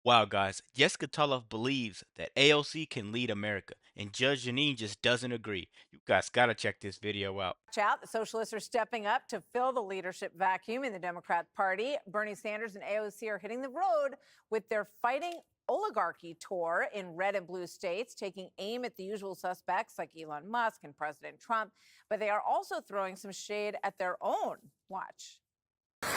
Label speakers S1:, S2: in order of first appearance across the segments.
S1: Wow, guys, Jessica Tarlov believes that AOC can lead America, and Judge Janine just doesn't agree. You guys gotta check this video out.
S2: Watch out. The socialists are stepping up to fill the leadership vacuum in the Democrat Party. Bernie Sanders and AOC are hitting the road with their Fighting Oligarchy tour in red and blue states, taking aim at the usual suspects like Elon Musk and President Trump. But they are also throwing some shade at their own. Watch.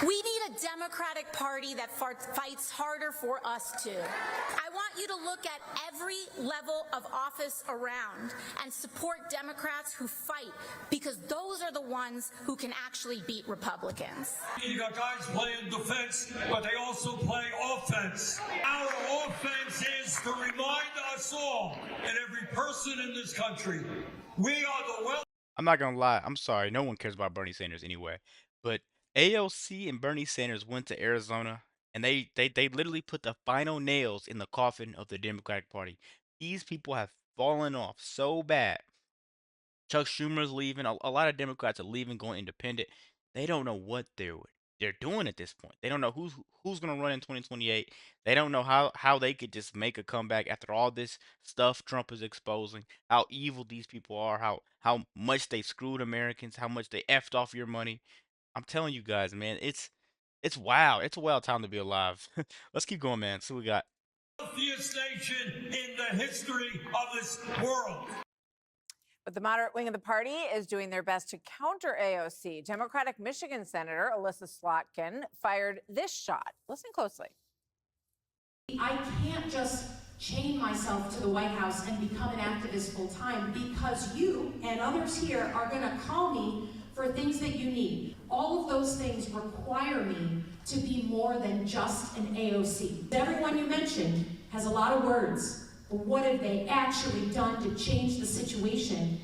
S3: We need a Democratic Party that fights harder for us too. I want you to look at every level of office around and support Democrats who fight, because those are the ones who can actually beat Republicans.
S4: You got guys playing defense, but they also play offense. Our offense is to remind us all and every person in this country, we are the well.
S1: I'm not gonna lie, I'm sorry, no one cares about Bernie Sanders anyway. But AOC and Bernie Sanders went to Arizona and they literally put the final nails in the coffin of the Democratic Party. These people have fallen off so bad. Chuck Schumer's leaving. A lot of Democrats are leaving, going independent. They don't know what they're doing at this point. They don't know who's going to run in 2028. They don't know how they could just make a comeback after all this stuff Trump is exposing. How evil these people are. How much they screwed Americans. How much they effed off your money. I'm telling you guys, man. It's wild. It's a wild time to be alive. Let's keep going, man. So we got.
S4: Wealthiest nation in the history of this world.
S2: But the moderate wing of the party is doing their best to counter AOC. Democratic Michigan Senator Alyssa Slotkin fired this shot. Listen closely.
S5: I can't just chain myself to the White House and become an activist full time, because you and others here are going to call me for things that you need. All of those things require me to be more than just an AOC. Everyone you mentioned has a lot of words, but what have they actually done to change the situation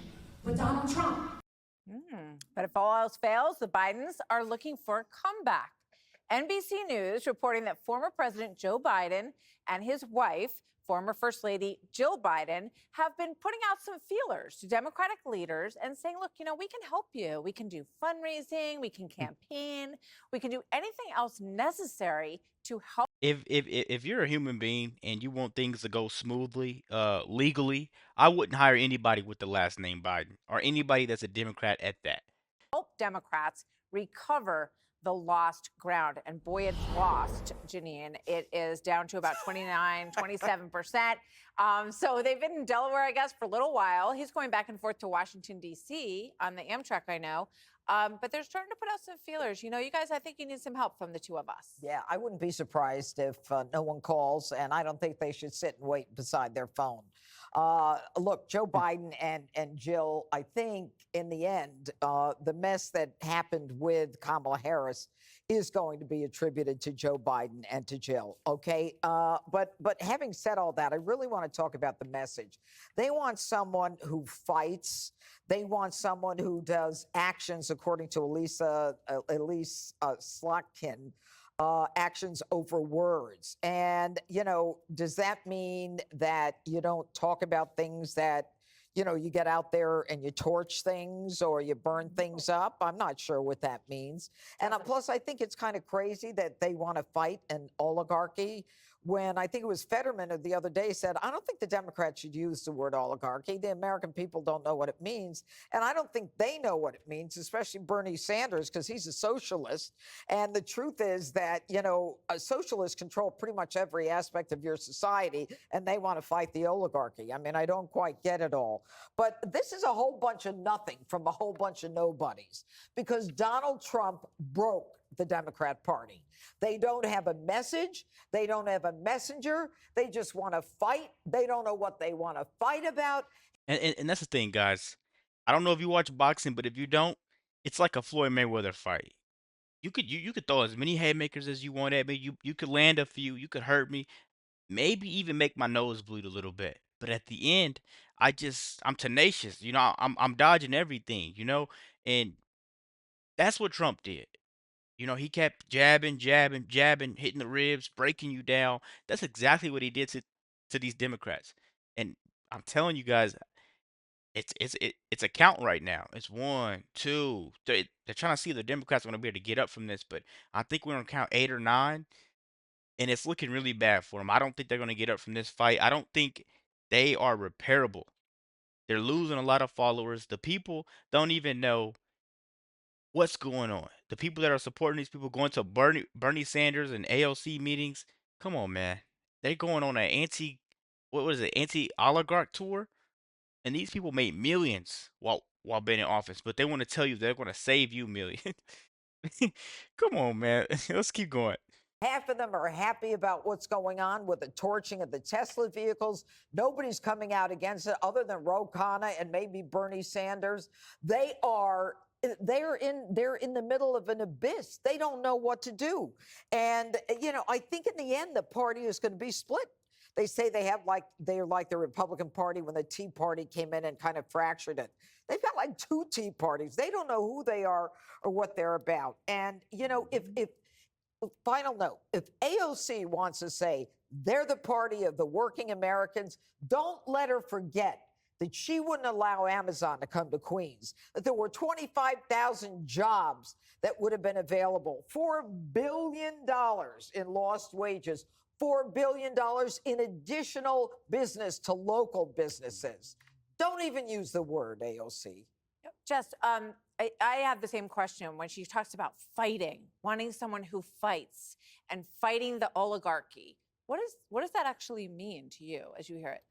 S5: with Donald Trump?
S2: But if all else fails, the Bidens are looking for a comeback. NBC News reporting that former President Joe Biden and his wife, former First Lady Jill Biden, have been putting out some feelers to Democratic leaders and saying, look, we can help you. We can do fundraising, we can campaign, we can do anything else necessary to help.
S1: If you're a human being and you want things to go smoothly, legally, I wouldn't hire anybody with the last name Biden or anybody that's a Democrat at that.
S2: Help Democrats recover the lost ground. And boy, it's lost, Janine. It is down to about 29, 27%. So they've been in Delaware, I guess, for a little while. He's going back and forth to Washington, D.C. on the Amtrak, I know. But they're starting to put out some feelers. You guys, I think you need some help from the two of us.
S6: Yeah, I wouldn't be surprised if no one calls, and I don't think they should sit and wait beside their phone. Look, Joe Biden and Jill, I think in the end, the mess that happened with Kamala Harris is going to be attributed to Joe Biden and to Jill. Okay, but having said all that, I really want to talk about the message. They want someone who fights. They want someone who does actions, according to Elise Slotkin. Actions over words. And, does that mean that you don't talk about things that, you get out there and you torch things or you burn things up? I'm not sure what that means. And plus, I think it's kind of crazy that they want to fight an oligarchy when I think it was Fetterman the other day said, I don't think the Democrats should use the word oligarchy. The American people don't know what it means. And I don't think they know what it means, especially Bernie Sanders, because he's a socialist. And the truth is that, socialists control pretty much every aspect of your society, and they want to fight the oligarchy. I mean, I don't quite get it all. But this is a whole bunch of nothing from a whole bunch of nobodies, because Donald Trump broke the Democrat Party. They don't have a message. They don't have a messenger. They just want to fight. They don't know what they want to fight about.
S1: And that's the thing, guys. I don't know if you watch boxing, but if you don't, it's like a Floyd Mayweather fight. You could throw as many haymakers as you want at me. You could land a few. You could hurt me. Maybe even make my nose bleed a little bit. But at the end, I'm tenacious. I'm dodging everything. And that's what Trump did. He kept jabbing, jabbing, jabbing, hitting the ribs, breaking you down. That's exactly what he did to these Democrats. And I'm telling you guys, it's a count right now. It's 1, 2, 3. They're trying to see if the Democrats are going to be able to get up from this, but I think we're on count 8 or 9. and it's looking really bad for them. I don't think they're going to get up from this fight. I don't think they are repairable. They're losing a lot of followers. The people don't even know what's going on. The people that are supporting these people going to Bernie Sanders and AOC meetings. Come on, man. They're going on an what was it, anti-oligarch tour, and these people made millions while being in office, but they want to tell you they're going to save you millions. Come on, man. Let's keep going.
S6: Half of them are happy about what's going on with the torching of the Tesla vehicles. Nobody's coming out against it other than Ro Khanna and maybe Bernie Sanders. They're in the middle of an abyss. They don't know what to do. And, I think in the end, the party is going to be split. They say they're like the Republican Party when the Tea Party came in and kind of fractured it. They've got like two Tea Parties. They don't know who they are or what they're about. And, if final note, if AOC wants to say they're the party of the working Americans, don't let her forget that she wouldn't allow Amazon to come to Queens, that there were 25,000 jobs that would have been available, $4 billion in lost wages, $4 billion in additional business to local businesses. Don't even use the word AOC.
S2: Jess, I have the same question when she talks about fighting, wanting someone who fights and fighting the oligarchy. What does that actually mean to you as you hear it?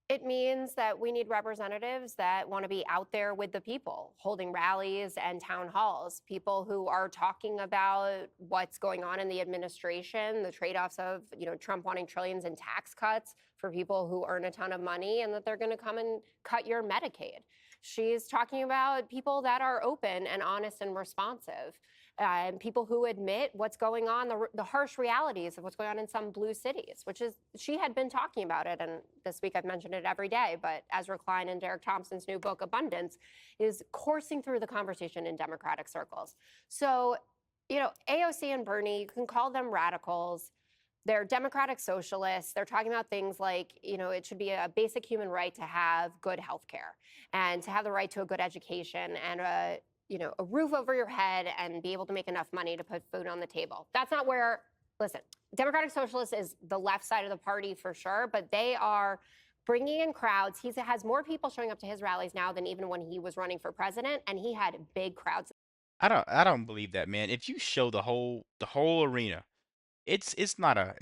S7: It means that we need representatives that want to be out there with the people, holding rallies and town halls, people who are talking about what's going on in the administration, the trade-offs of, Trump wanting trillions in tax cuts for people who earn a ton of money, and that they're going to come and cut your Medicaid. She's talking about people that are open and honest and responsive, and people who admit what's going on, the harsh realities of what's going on in some blue cities, which is, she had been talking about it. And this week I've mentioned it every day, but Ezra Klein and Derek Thompson's new book, Abundance, is coursing through the conversation in Democratic circles. So, AOC and Bernie, you can call them radicals. They're democratic socialists. They're talking about things like, it should be a basic human right to have good health care and to have the right to a good education and a roof over your head and be able to make enough money to put food on the table. That's not where, listen, Democratic Socialist is the left side of the party for sure, but they are bringing in crowds. He has more people showing up to his rallies now than even when he was running for president, and he had big crowds.
S1: I don't believe that, man. If you show the whole arena, it's not a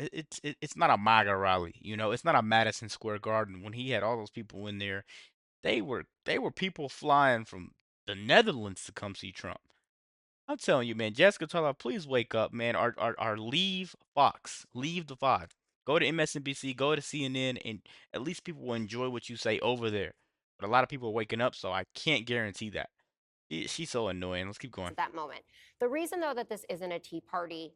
S1: MAGA rally, It's not a Madison Square Garden. When he had all those people in there, they were people flying from the Netherlands to come see Trump. I'm telling you, man, Jessica Tarlov, please wake up, man. Leave Fox, leave the Fox. Go to MSNBC, go to CNN, and at least people will enjoy what you say over there. But a lot of people are waking up, so I can't guarantee that. She's so annoying. Let's keep going.
S7: At that moment. The reason, though, that this isn't a Tea Party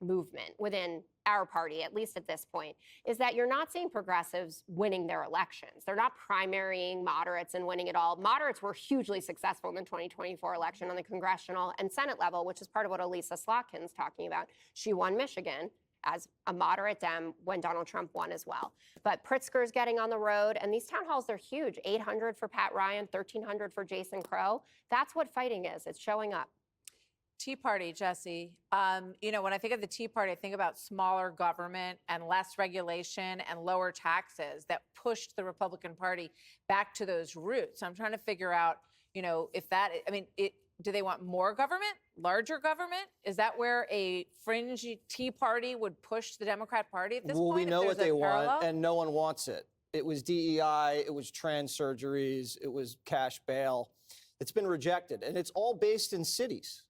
S7: movement within our party, at least at this point, is that you're not seeing progressives winning their elections. They're not primarying moderates and winning it all. Moderates were hugely successful in the 2024 election on the congressional and Senate level, which is part of what Elisa Slotkin's talking about. She won Michigan as a moderate Dem when Donald Trump won as well. But Pritzker's getting on the road, and these town halls, they're huge. 800 for Pat Ryan, 1,300 for Jason Crow. That's what fighting is. It's showing up.
S2: Tea Party, Jesse. When I think of the Tea Party, I think about smaller government and less regulation and lower taxes that pushed the Republican Party back to those roots. I'm trying to figure out, if that, do they want more government, larger government? Is that where a fringe Tea Party would push the Democrat Party at this point?
S8: Well, we know what they want, and no one wants it. It was DEI, it was trans surgeries, it was cash bail. It's been rejected, and it's all based in cities.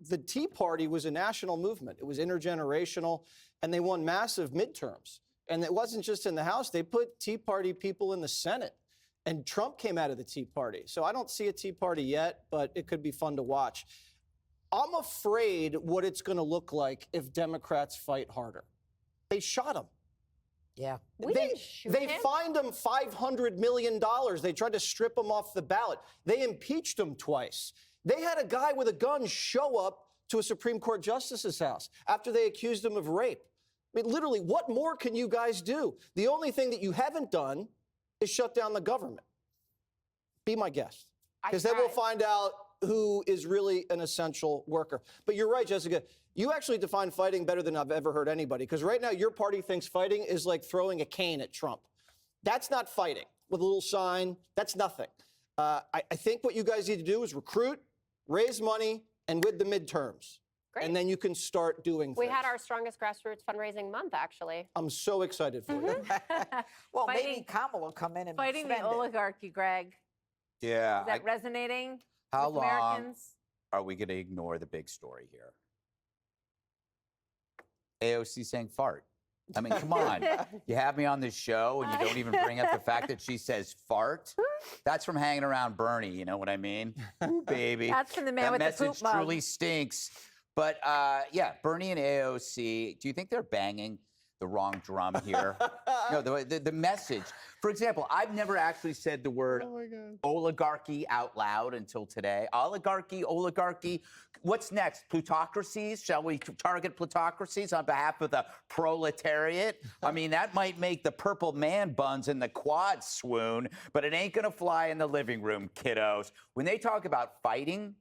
S8: The Tea Party was a national movement. It was intergenerational, and they won massive midterms. And it wasn't just in the House. They put Tea Party people in the Senate, and Trump came out of the Tea Party. So I don't see a Tea Party yet, but it could be fun to watch. I'm afraid what it's going to look like if Democrats fight harder. They shot him.
S6: Yeah.
S8: They fined him $500 million. They tried to strip him off the ballot. They impeached him twice. They had a guy with a gun show up to a Supreme Court justice's house after they accused him of rape. Literally, what more can you guys do? The only thing that you haven't done is shut down the government. Be my guest. Because then we'll find out who is really an essential worker. But you're right, Jessica. You actually define fighting better than I've ever heard anybody, because right now your party thinks fighting is like throwing a cane at Trump. That's not fighting with a little sign. That's nothing. I think what you guys need to do is recruit, raise money, and with the midterms.
S7: Great.
S8: And then you can start doing
S7: We
S8: things.
S7: had our strongest grassroots fundraising month, actually.
S8: I'm so excited for you.
S6: Well, maybe
S2: Fighting-
S6: Kamala will come in and
S2: Fighting the
S6: defend it.
S2: oligarchy, Greg.
S9: Yeah.
S2: Is that resonating
S9: How
S2: with
S9: long
S2: Americans?
S9: are we going to ignore the big story here? AOC saying fart. I mean, come on. You have me on this show and you don't even bring up the fact that she says fart? That's from hanging around Bernie, you know what I mean? Ooh, baby.
S2: That's from the man
S9: that
S2: with the
S9: message
S2: poop mug.
S9: truly stinks. But yeah, Bernie and AOC, do you think they're banging the wrong drum here? No, the message. For example, I've never actually said the word oligarchy out loud until today. Oligarchy. What's next? Plutocracies? Shall we target plutocracies on behalf of the proletariat? I mean, that might make the purple man buns in the quad swoon, but it ain't gonna fly in the living room, kiddos. When they talk about fighting,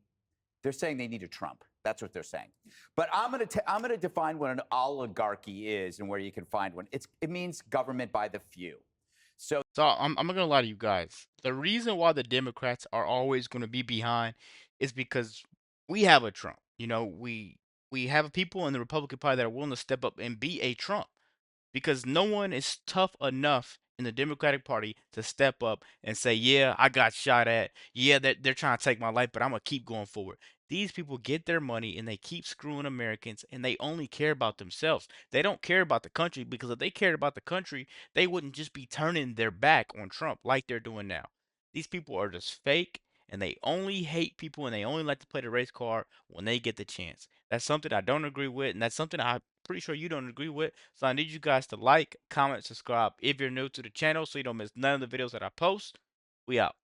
S9: they're saying they need a Trump. That's what they're saying. But I'm gonna define what an oligarchy is and where you can find one. It means government by the few. So
S1: I'm not gonna lie to you guys. The reason why the Democrats are always gonna be behind is because we have a Trump. You know, we have people in the Republican Party that are willing to step up and be a Trump, because no one is tough enough in the Democratic Party to step up and say, yeah, I got shot at. Yeah, they're trying to take my life, but I'm going to keep going forward. These people get their money and they keep screwing Americans, and they only care about themselves. They don't care about the country, because if they cared about the country, they wouldn't just be turning their back on Trump like they're doing now. These people are just fake, and they only hate people, and they only like to play the race card when they get the chance. That's something I don't agree with, and that's something I'm pretty sure you don't agree with. So I need you guys to like, comment, subscribe if you're new to the channel so you don't miss none of the videos that I post. We out.